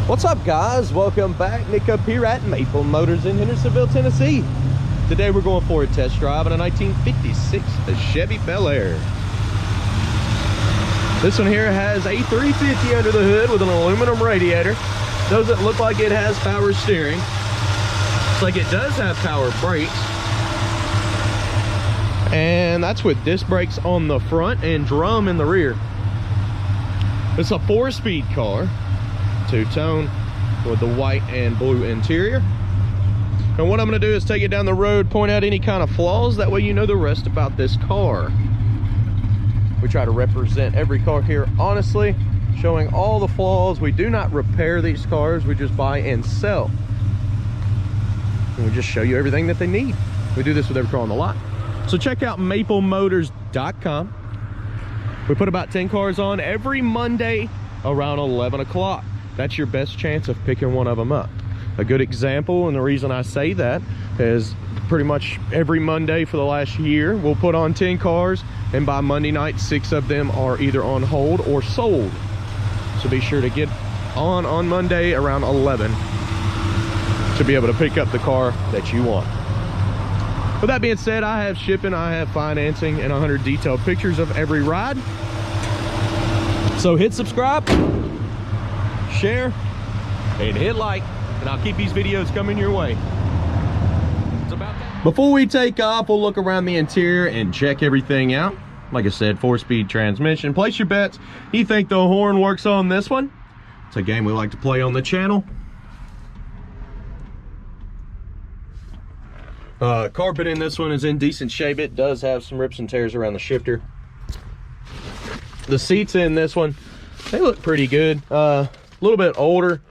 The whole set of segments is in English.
What's up, guys? Welcome back. Nick up here at Maple Motors in Hendersonville, Tennessee. Today we're going for a test drive on a 1956 Chevy Bel Air. This one here has a 350 under the hood with an aluminum radiator. Doesn't look like it has power steering. Looks like it does have power brakes. And that's with disc brakes on the front and drum in the rear. It's a 4-speed car. Two-tone with the white and blue interior. And what I'm going to do is take it down the road, point out any kind of flaws, that way you know the rest about this car. We try to represent every car here honestly, showing all the flaws. We do not repair these cars, we just buy and sell, and we just show you everything that they need. We do this with every car on the lot. So check out maplemotors.com. We put about 10 cars on every Monday around 11 o'clock. That's your best chance of picking one of them up. A good example, and the reason I say that is pretty much every Monday for the last year, we'll put on 10 cars, and by Monday night, 6 of them are either on hold or sold. So be sure to get on Monday around 11 to be able to pick up the car that you want. With that being said, I have shipping, I have financing, and 100 detailed pictures of every ride. So hit subscribe, share, and hit like, and I'll keep these videos coming your way. It's about that. Before we take off, we'll look around the interior and check everything out. Like I said, 4-speed transmission. Place your bets. You think the horn works on this one? It's a game we like to play on the channel. Carpet in this one is in decent shape. It does have some rips and tears around the shifter. The seats in this one, they look pretty good. A little bit older.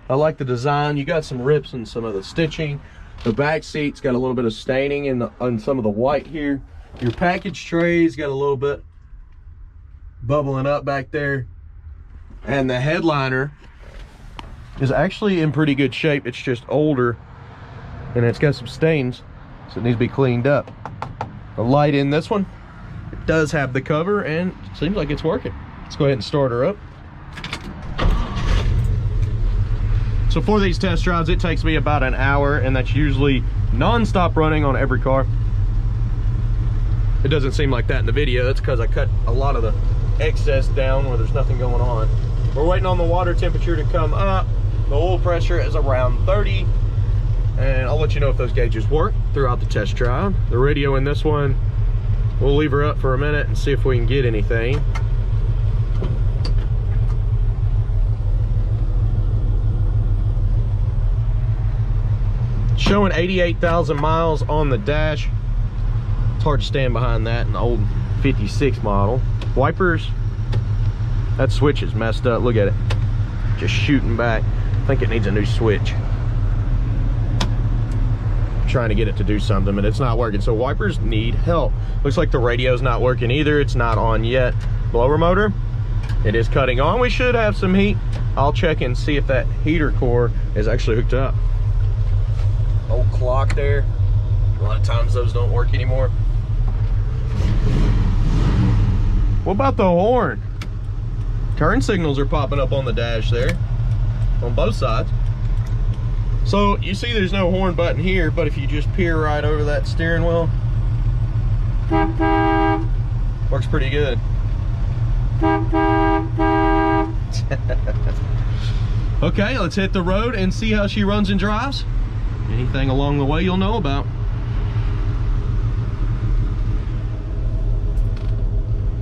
I like the design. You got some rips in some of the stitching. The back seat's got a little bit of staining on some of the white here. Your package tray's got a little bit bubbling up back there. And the headliner is actually in pretty good shape. It's just older and it's got some stains, so it needs to be cleaned up. The light in this one, it does have the cover and it seems like it's working. Let's go ahead and start her up. So for these test drives, it takes me about an hour, and that's usually non-stop running on every car. It doesn't seem like that in the video. That's because I cut a lot of the excess down where there's nothing going on. We're waiting on the water temperature to come up. The oil pressure is around 30, and I'll let you know if those gauges work throughout the test drive. The radio in this one, we'll leave her up for a minute and see if we can get anything. Showing 88,000 miles on the dash. It's hard to stand behind that in the old 56 model. Wipers, that switch is messed up. Look at it, just shooting back. I think it needs a new switch. I'm trying to get it to do something, but it's not working. So wipers need help. Looks like the radio's not working either. It's not on yet. Blower motor, it is cutting on. We should have some heat. I'll check and see if that heater core is actually hooked up. Old clock there. A lot of times those don't work anymore. What about the horn? Turn signals are popping up on the dash there, on both sides. So you see there's no horn button here, but if you just peer right over that steering wheel, works pretty good. Okay, let's hit the road and see how she runs and drives. Anything along the way you'll know about.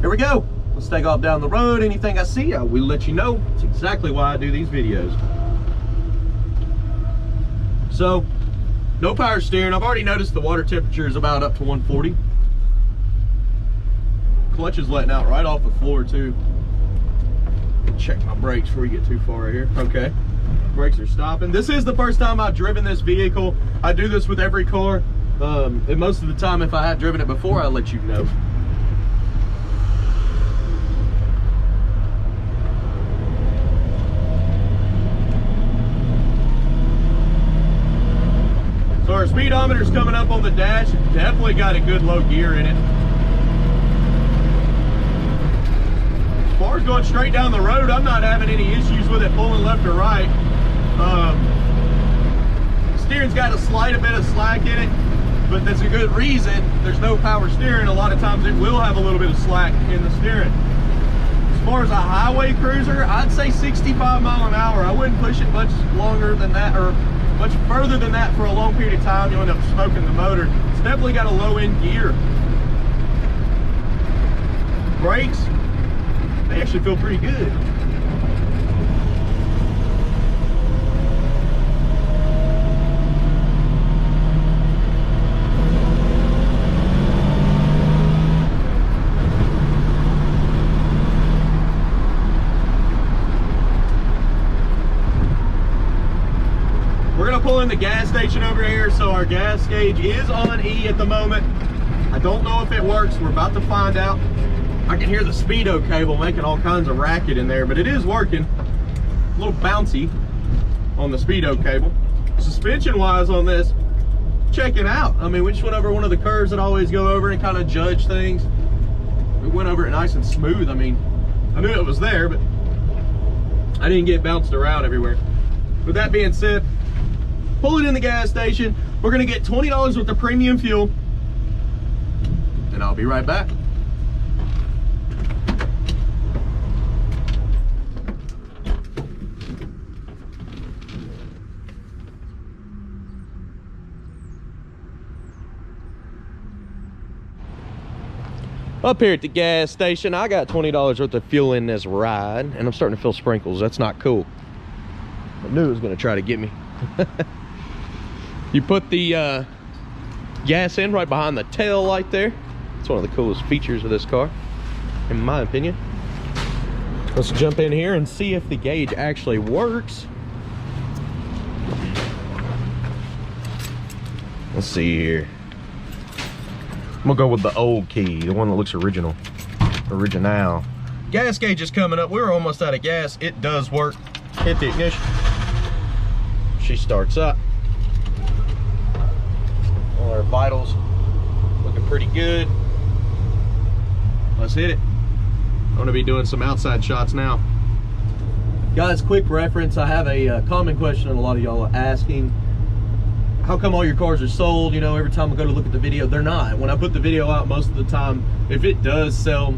Here we go. Let's take off down the road. Anything I see, I will let you know. It's exactly why I do these videos. So, no power steering. I've already noticed the water temperature is about up to 140. Clutch is letting out right off the floor too. Check my brakes before we get too far here. Okay. Brakes are stopping. This is the first time I've driven this vehicle. I do this with every car. And most of the time, if I had driven it before, I'll let you know. So our speedometer's coming up on the dash. Definitely got a good low gear in it. As far as going straight down the road, I'm not having any issues with it pulling left or right. Steering's got a slight bit of slack in it, but that's a good reason. There's no power steering. A lot of times it will have a little bit of slack in the steering. As far as a highway cruiser, I'd say 65 mile an hour. I wouldn't push it much longer than that, or much further than that for a long period of time. You'll end up smoking the motor. It's definitely got a low end gear. Brakes, they actually feel pretty good. We're gonna pull in the gas station over here, so our gas gauge is on E at the moment. I don't know if it works. We're about to find out. I can hear the speedo cable making all kinds of racket in there, but it is working. A little bouncy on the speedo cable. Suspension wise on this, check it out. I mean, we just went over one of the curves that I always go over and kind of judge things. We went over it nice and smooth. I mean, I knew it was there, but I didn't get bounced around everywhere. With that being said, pull it in the gas station. We're gonna get $20 worth of premium fuel, and I'll be right back. Up here at the gas station, I got $20 worth of fuel in this ride, and I'm starting to feel sprinkles. That's not cool. I knew it was gonna try to get me. You put the gas in right behind the tail light there. It's one of the coolest features of this car, in my opinion. Let's jump in here and see if the gauge actually works. Let's see here. I'm gonna go with the old key, the one that looks original. Gas gauge is coming up. We're almost out of gas. It does work. Hit the ignition. She starts up. All our vitals looking pretty good. Let's hit it. I'm gonna be doing some outside shots now. Guys, quick reference. I have a common question that a lot of y'all are asking. How come all your cars are sold? You know, every time I go to look at the video, they're not. When I put the video out, most of the time, if it does sell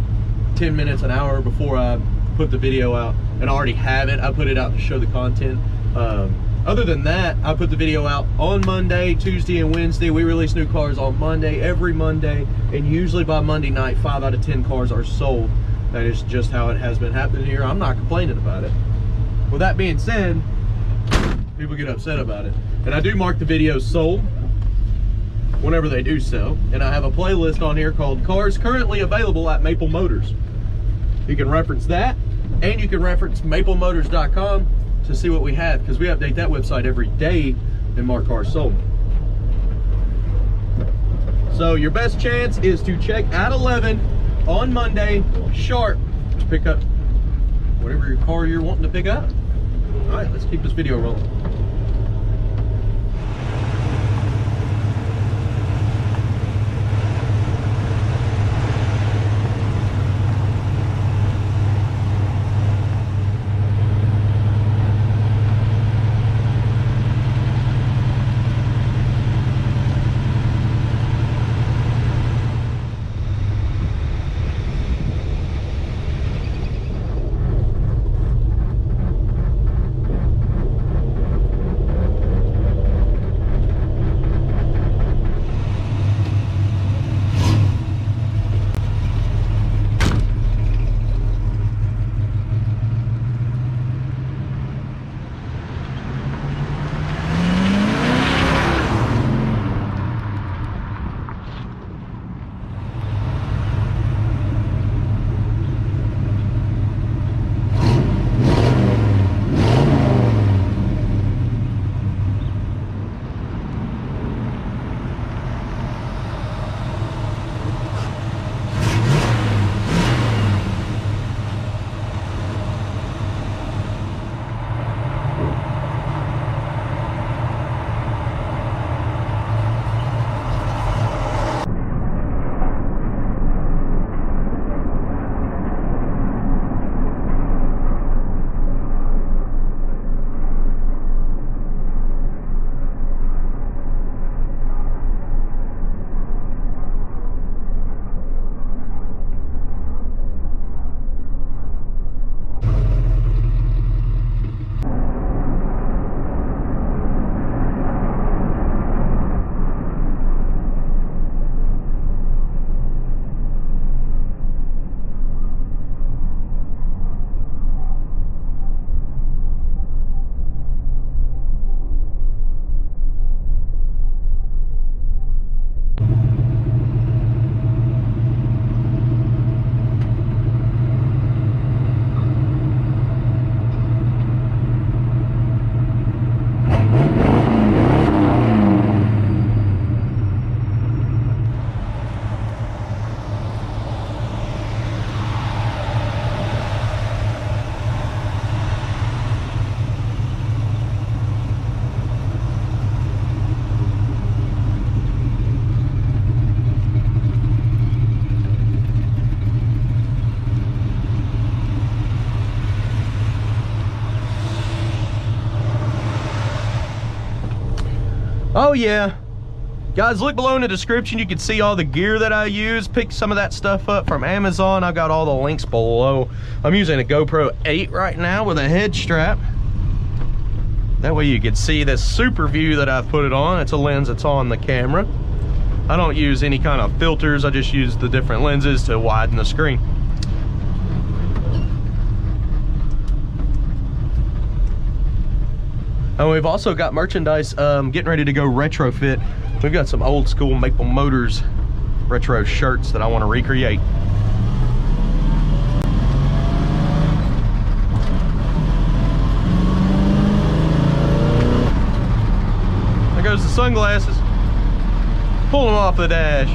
10 minutes, an hour before I put the video out, and I already have it, I put it out to show the content. Other than that, I put the video out on Monday, Tuesday, and Wednesday. We release new cars on Monday, every Monday, and usually by Monday night, 5 out of 10 cars are sold. That is just how it has been happening here. I'm not complaining about it. With that being said, people get upset about it. And I do mark the videos sold whenever they do sell. And I have a playlist on here called Cars Currently Available at Maple Motors. You can reference that, and you can reference maplemotors.com to see what we have, because we update that website every day and mark cars sold. So your best chance is to check at 11 on Monday sharp to pick up whatever your car you're wanting to pick up. All right, let's keep this video rolling. Oh yeah. Guys, look below in the description. You can see all the gear that I use. Pick some of that stuff up from Amazon. I've got all the links below. I'm using a GoPro 8 right now with a head strap. That way you can see this super view that I've put it on. It's a lens that's on the camera. I don't use any kind of filters. I just use the different lenses to widen the screen. And we've also got merchandise getting ready to go retrofit. We've got some old school Maple Motors retro shirts that I want to recreate. There goes the sunglasses. Pull them off the dash.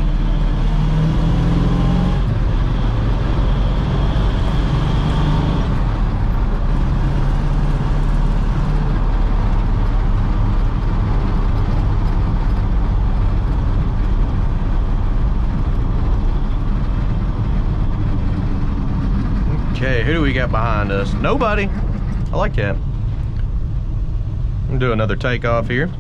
Okay, who do we got behind us? Nobody. I like that. I'm gonna do another takeoff here.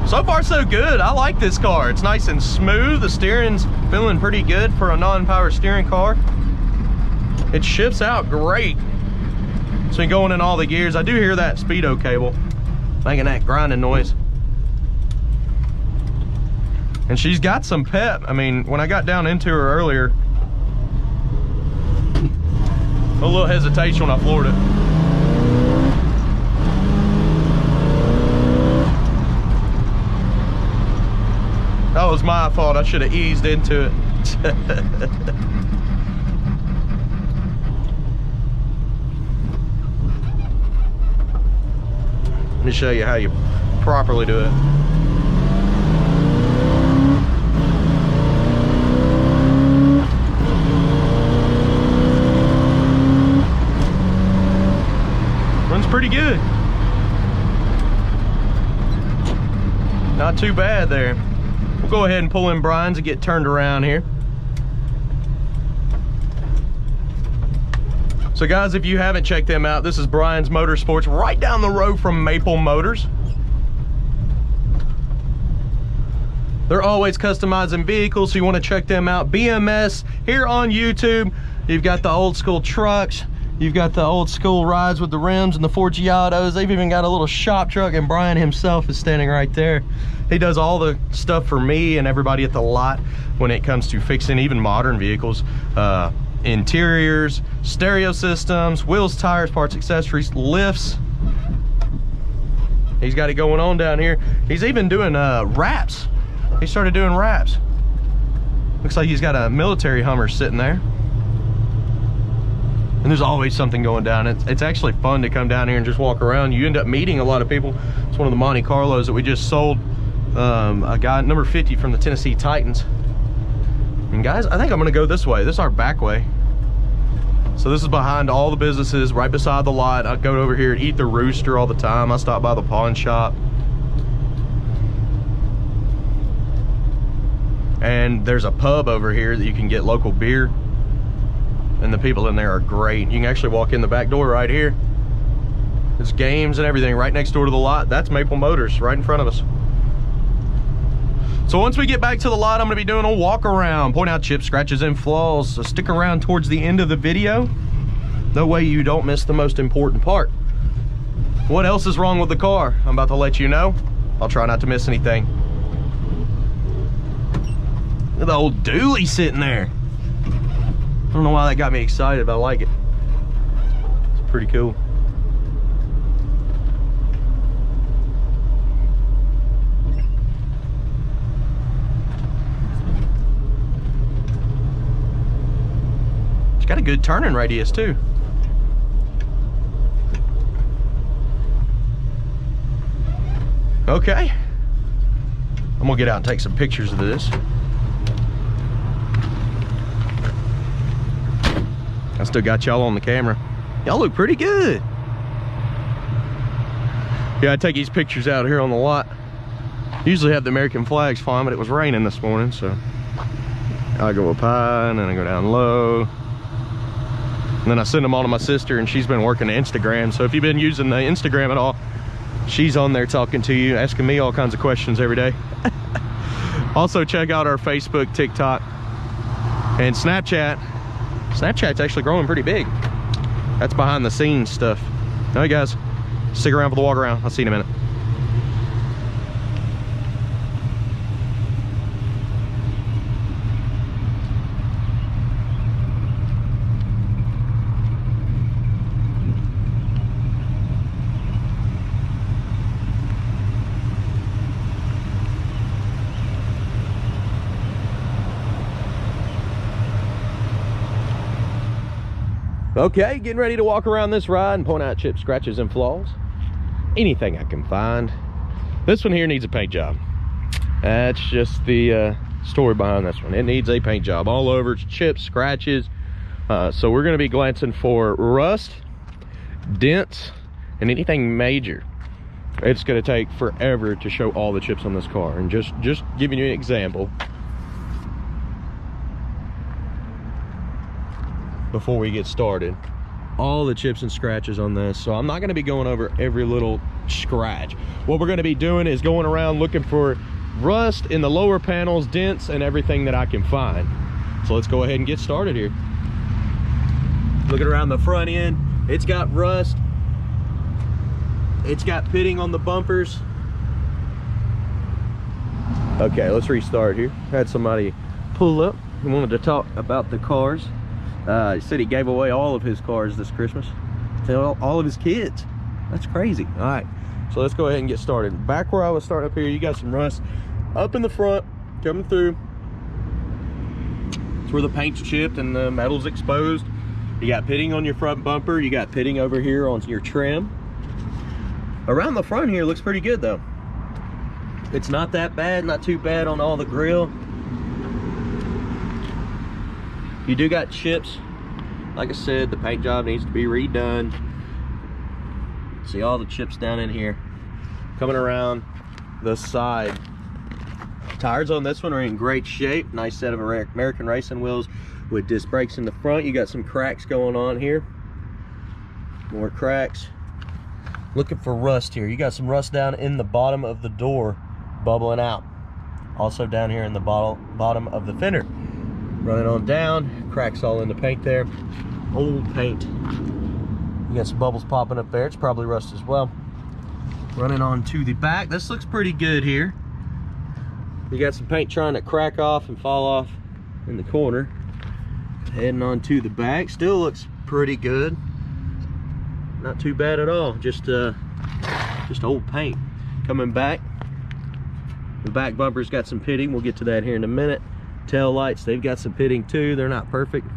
So far so good. I like this car. It's nice and smooth. The steering's feeling pretty good for a non-power steering car. It shifts out great. So you're going in all the gears. I do hear that speedo cable making that grinding noise. And she's got some pep. I mean, when I got down into her earlier, a little hesitation when I floored it. That was my fault. I should have eased into it. Let me show you how you properly do it. Runs pretty good. Not too bad there. We'll go ahead and pull in Brian's and get turned around here. So guys, if you haven't checked them out, this is Brian's Motorsports right down the road from Maple Motors. They're always customizing vehicles, so you want to check them out. BMS here on YouTube. You've got the old school trucks. You've got the old school rides with the rims and the Forgiatos. They've even got a little shop truck, and Brian himself is standing right there. He does all the stuff for me and everybody at the lot when it comes to fixing even modern vehicles. Interiors, stereo systems, wheels, tires, parts, accessories, lifts. He's got it going on down here. He's even doing wraps. He started doing wraps. Looks like he's got a military Hummer sitting there. And there's always something going down. It's actually fun to come down here and just walk around. You end up meeting a lot of people. It's one of the Monte Carlos that we just sold. A guy, number 50 from the Tennessee Titans. And guys, I think I'm gonna go this way. This is our back way. So this is behind all the businesses, right beside the lot. I go over here and eat the Rooster all the time. I stop by the pawn shop. And there's a pub over here that you can get local beer. And the people in there are great. You can actually walk in the back door right here. There's games and everything right next door to the lot. That's Maple Motors right in front of us. So once we get back to the lot, I'm gonna be doing a walk around, point out chips, scratches, and flaws. So stick around towards the end of the video. That way you don't miss the most important part. What else is wrong with the car? I'm about to let you know. I'll try not to miss anything. Look at the old dually sitting there. I don't know why that got me excited, but I like it. It's pretty cool. It's got a good turning radius too. Okay. I'm gonna get out and take some pictures of this. I still got y'all on the camera. Y'all look pretty good. Yeah, I take these pictures out here on the lot. Usually have the American flags flying, but it was raining this morning, so I go up high and then I go down low. And then I send them all to my sister, and she's been working the Instagram. So if you've been using the Instagram at all, she's on there talking to you, asking me all kinds of questions every day. Also, check out our Facebook, TikTok, and Snapchat. Snapchat's actually growing pretty big. That's behind the scenes stuff. All right, guys, stick around for the walk around. I'll see you in a minute. Okay, getting ready to walk around this ride and point out chips, scratches, and flaws. Anything I can find. This one here needs a paint job. That's just the story behind this one. It needs a paint job all over. It's chips, scratches. So we're going to be glancing for rust, dents, and anything major. It's going to take forever to show all the chips on this car. And just giving you an example before we get started, all the chips and scratches on this. So I'm not going to be going over every little scratch. What we're going to be doing is going around looking for rust in the lower panels, dents, and everything that I can find. So let's go ahead and get started here. Looking around the front end, it's got rust, it's got pitting on the bumpers. Okay, let's restart here. Had somebody pull up and wanted to talk about the cars. He said he gave away all of his cars this Christmas to all of his kids. That's crazy. All right, so let's go ahead and get started. Back where I was starting up here, you got some rust up in the front coming through. It's where the paint's chipped and the metal's exposed. You got pitting on your front bumper. You got pitting over here on your trim. Around the front here looks pretty good though. It's not that bad, not too bad on all the grill. You do got chips. Like I said, the paint job needs to be redone. See all the chips down in here. Coming around the side. Tires on this one are in great shape. Nice set of American racing wheels with disc brakes in the front. You got some cracks going on here. More cracks. Looking for rust here. You got some rust down in the bottom of the door, bubbling out. Also down here in the bottom of the fender. Running on down, cracks all in the paint there. Old paint. You got some bubbles popping up there. It's probably rust as well. Running on to the back. This looks pretty good here. You got some paint trying to crack off and fall off in the corner. Heading on to the back. Still looks pretty good. Not too bad at all. Just old paint. Coming back. The back bumper's got some pitting. We'll get to that here in a minute. Tail lights, they've got some pitting too. They're not perfect.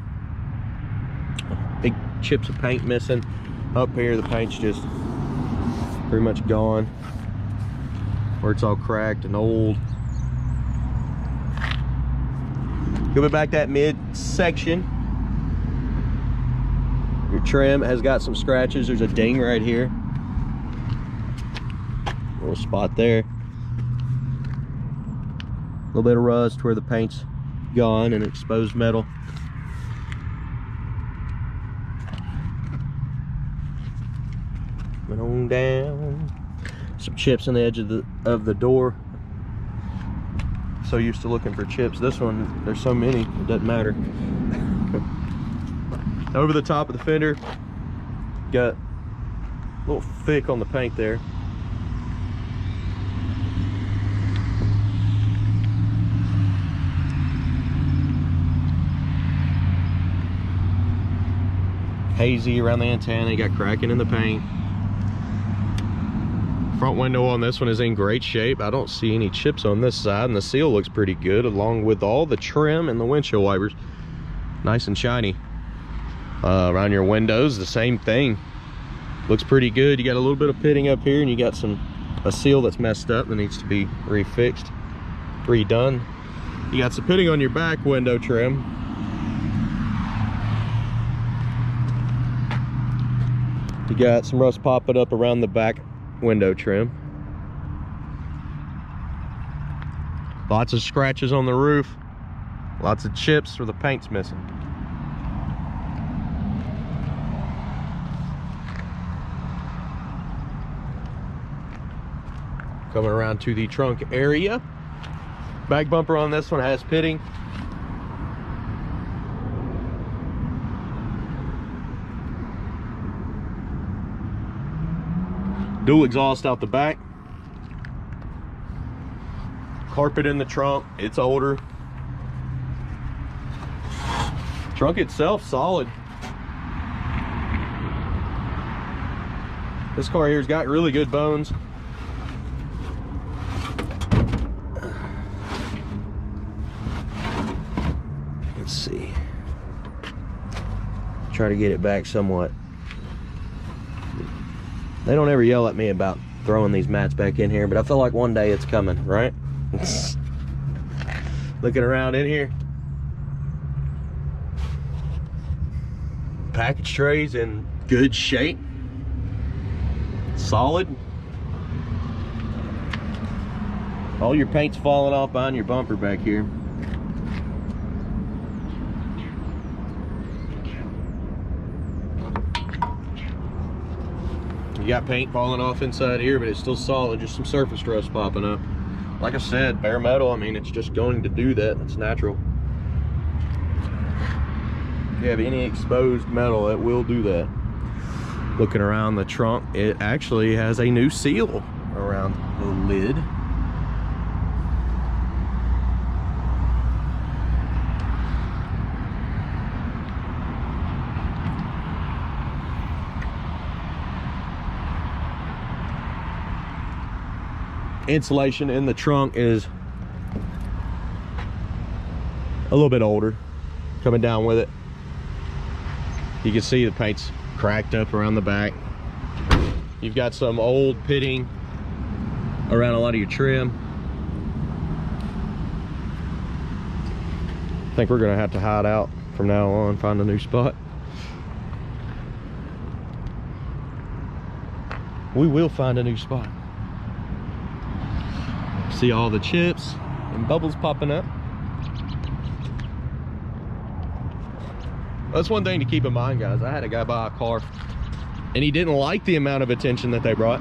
Big chips of paint missing. Up here, the paint's just pretty much gone. Where it's all cracked and old. Going back that mid-section. Your trim has got some scratches. There's a ding right here. Little spot there. A little bit of rust where the paint's gone and exposed metal. Went on down. Some chips on the edge of the door. So used to looking for chips. This one, there's so many, it doesn't matter. Over the top of the fender, got a little thick on the paint there. Hazy around the antenna. You got cracking in the paint. Front window on this one is in great shape. I don't see any chips on this side, and the seal looks pretty good along with all the trim and the windshield wipers. Nice and shiny. Around your windows, the same thing. Looks pretty good. You got a little bit of pitting up here, and you got a seal that's messed up that needs to be refixed, redone. You got some pitting on your back window trim. You got some rust popping up around the back window trim. Lots of scratches on the roof. Lots of chips where the paint's missing. Coming around to the trunk area. Back bumper on this one has pitting. Dual exhaust out the back. Carpet in the trunk, it's older. Trunk itself solid. This car here's got really good bones. Let's see. Try to get it back somewhat. They don't ever yell at me about throwing these mats back in here, but I feel like one day it's coming, right? Looking around in here. Package trays in good shape. Solid. All your paint's falling off behind your bumper back here. You got paint falling off inside here, but it's still solid, just some surface rust popping up. Like I said, bare metal, I mean, it's just going to do that. It's natural. If you have any exposed metal, it will do that. Looking around the trunk, it actually has a new seal around the lid. Insulation in the trunk is a little bit older, coming down with it. You can see the paint's cracked up around the back. You've got some old pitting around a lot of your trim. I think we're gonna have to hide out from now on, find a new spot. We will find a new spot. See all the chips and bubbles popping up. That's one thing to keep in mind, guys. I had a guy buy a car and he didn't like the amount of attention that they brought,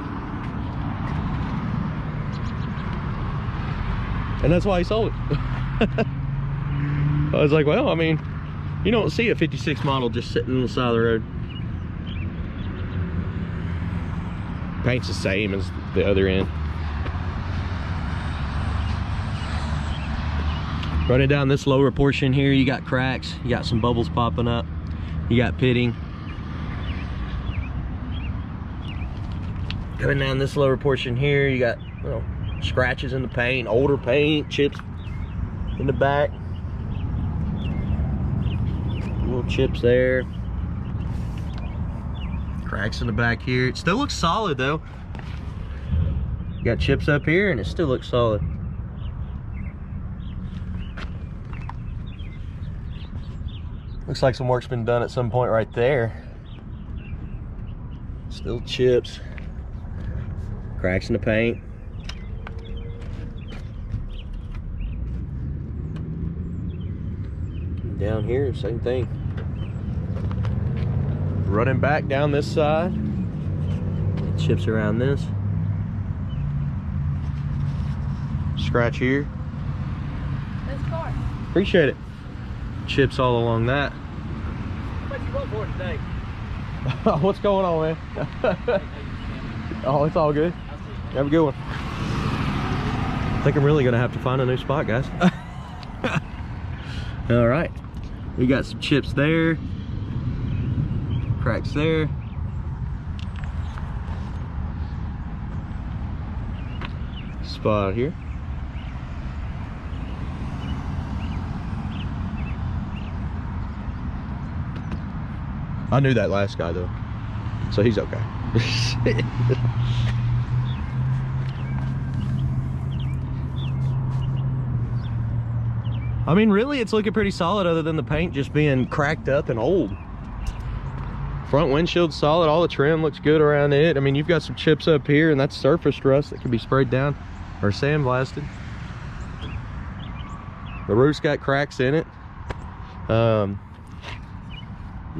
and that's why he sold it. I was like, well, I mean, you don't see a 56 model just sitting on the side of the road. Paint's the same as the other end. Running down this lower portion here, you got cracks, you got some bubbles popping up, you got pitting. Coming down this lower portion here, you got, you know, scratches in the paint, older paint, chips in the back. Little chips there. Cracks in the back here. It still looks solid though. You got chips up here and it still looks solid. Looks like some work's been done at some point right there. Still chips. Cracks in the paint. Down here, same thing. Running back down this side. Chips around this. Scratch here. This car. Appreciate it. Chips all along that. What you want for today? What's going on, man? Oh, it's all good. Have a good one. I think I'm really gonna have to find a new spot, guys. All right, we got some chips there, cracks there. Spot here. I knew that last guy though, so he's okay. I mean, really, it's looking pretty solid other than the paint just being cracked up and old. Front windshield's solid. All the trim looks good around it. I mean, you've got some chips up here, and that's surface rust that can be sprayed down or sandblasted. The roof's got cracks in it. Your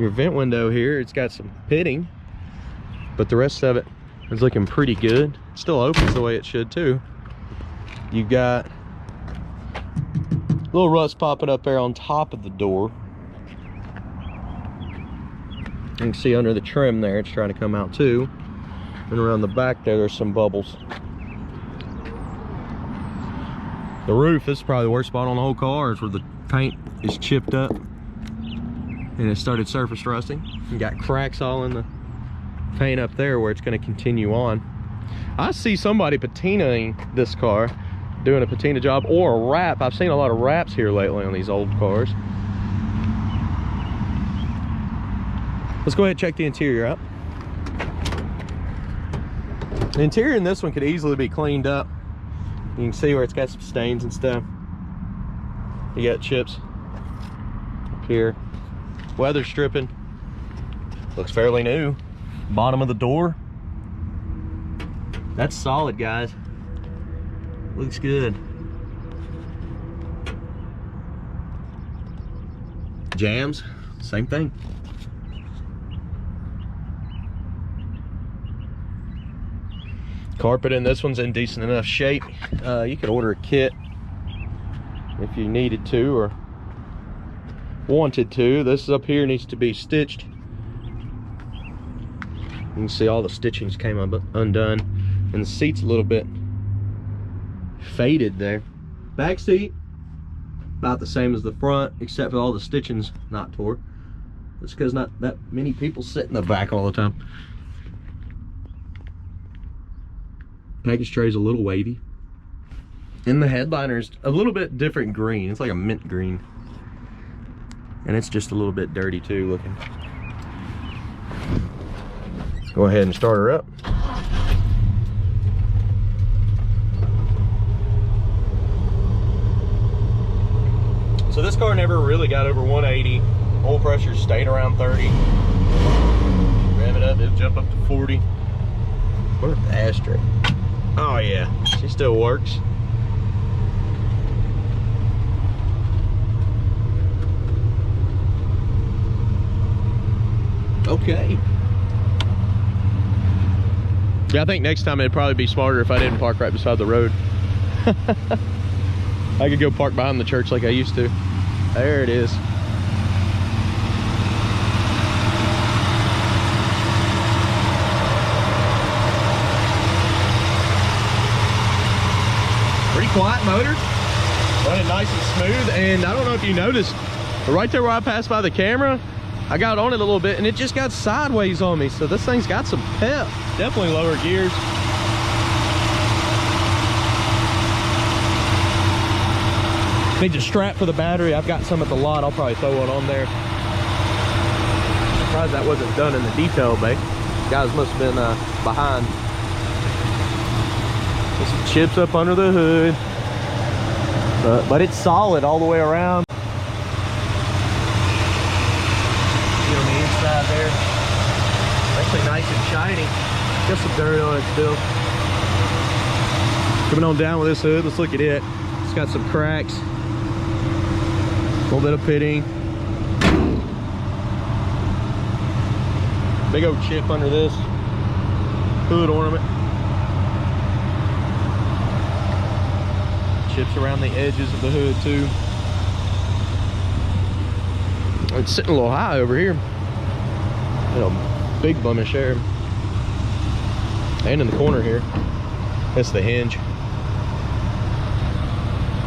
vent window here, it's got some pitting, but the rest of it is looking pretty good. It still opens the way it should too. You got a little rust popping up there on top of the door. You can see under the trim there, it's trying to come out too. And around the back there, there's some bubbles. The roof, this is probably the worst spot on the whole car, is where the paint is chipped up and it started surface rusting. You got cracks all in the paint up there where it's going to continue on. I see somebody patinaing this car, doing a patina job or a wrap. I've seen a lot of wraps here lately on these old cars. Let's go ahead and check the interior out. The interior in this one could easily be cleaned up. You can see where it's got some stains and stuff. You got chips up here. Weather stripping. Looks fairly new. Bottom of the door. That's solid, guys. Looks good. Jams, same thing. Carpet in this one's in decent enough shape. You could order a kit if you needed to or wanted to. This up here needs to be stitched. You can see all the stitchings came undone, and the seat's a little bit faded there. Back seat about the same as the front, except for all the stitchings not tore. That's because not that many people sit in the back all the time. Package tray is a little wavy, and the headliner's a little bit different green. It's like a mint green, and it's just a little bit dirty too looking. Go ahead and start her up. So this car never really got over 180. Oil pressure stayed around 30. Rev it up, it'll jump up to 40. What if the ashtray? Oh yeah, she still works. Okay. Yeah, I think next time it'd probably be smarter if I didn't park right beside the road. I could go park behind the church like I used to. There it is. Pretty quiet motor, running nice and smooth. And I don't know if you noticed, but right there where I passed by the camera, I got on it a little bit and it just got sideways on me. So this thing's got some pep. Definitely lower gears. Need a strap for the battery. I've got some at the lot. I'll probably throw one on there. Surprised that wasn't done in the detail bay. Guys must have been behind. There's some chips up under the hood, but it's solid all the way around. See on the inside there, actually nice and shiny. Got some dirt on it still. Coming on down with this hood, let's look at it. It's got some cracks, a little bit of pitting, big old chip under this hood ornament. Chips around the edges of the hood too. It's sitting a little high over here. A big blemish there. And in the corner here, that's the hinge.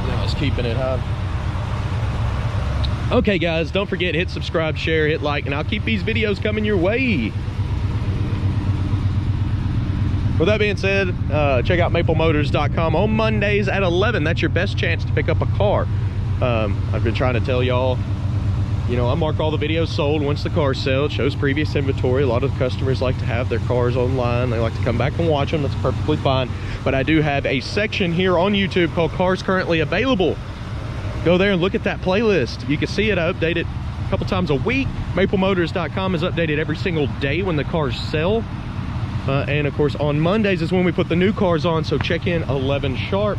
Now it's keeping it high. Okay guys, don't forget, hit subscribe, share, hit like, and I'll keep these videos coming your way. With that being said, check out maplemotors.com on Mondays at 11. That's your best chance to pick up a car. I've been trying to tell y'all, you know, I mark all the videos sold once the car sells. It shows previous inventory. A lot of customers like to have their cars online. They like to come back and watch them. That's perfectly fine. But I do have a section here on YouTube called Cars Currently Available. Go there and look at that playlist. You can see it. I update it a couple times a week. MapleMotors.com is updated every single day when the cars sell. And of course on Mondays is when we put the new cars on, so check in 11 sharp,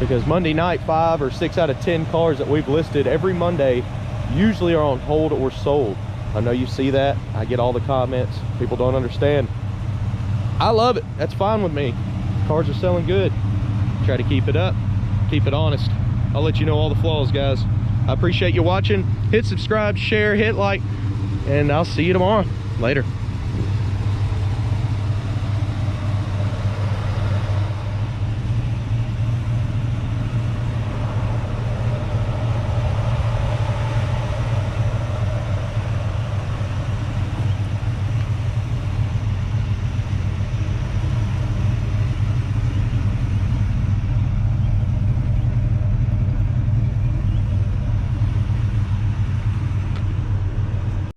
because Monday night 5 or 6 out of 10 cars that we've listed every Monday usually are on hold or sold. I know you see that. I get all the comments. People don't understand. I love it. That's fine with me. Cars are selling good. Try to keep it up, keep it honest. I'll let you know all the flaws, guys. I appreciate you watching. Hit subscribe, share, hit like, and I'll see you tomorrow. Later.